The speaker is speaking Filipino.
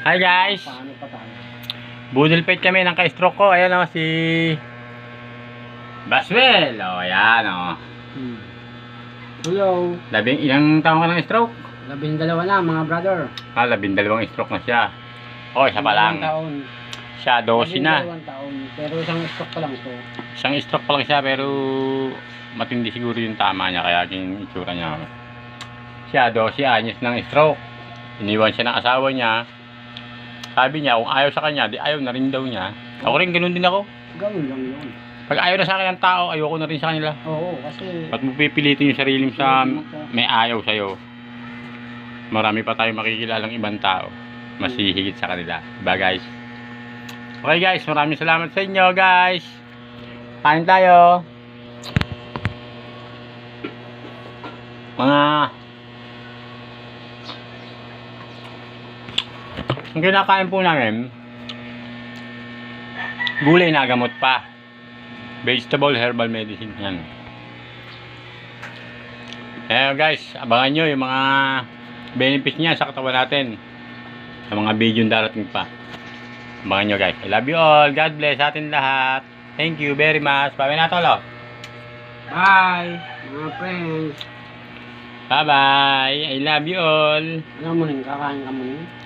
Hi guys! Paano pa tayo? Budol fight kami ng ka-stroke ko. Ayan o, si Baswell. O, ayan o. Hello. Ilang taon ka ng stroke? 12 na mga brother. 12 stroke na siya. O, isa pa lang. 12 taon. Siya, 12 na. 12 taon. Pero isang stroke pa lang to. Isang stroke pa lang siya, pero matindi siguro yung tama niya. Kaya yung itsura niya. Siya, 12 anyos ng stroke. Iniwan siya ng asawa niya. Sabi niya, kung ayaw sa kanya, di ayaw na rin daw niya. Ako rin, ganoon din ako. Gawin lang yun. Pag ayaw na sa akin ng tao, ayoko na rin sa kanila. Oo, kasi... Ba't mo pipilitin yung sarili mo sa may ayaw sa'yo? Marami pa tayong makikilalang ibang tao. Mas hihigit sa kanila. Diba guys? Okay guys, maraming salamat sa inyo guys. Kain tayo. Ang kinakain po namin, gulay na gamot pa. Vegetable herbal medicine yan. Eh guys, abangan nyo yung mga benefits niya sa katawan natin. Sa mga video darating pa. Abangan nyo guys. I love you all. God bless atin lahat. Thank you very much. Bye na tolo. Bye, mga friends. Bye bye. I love you all. Ano mo rin, kakain ka mo rin?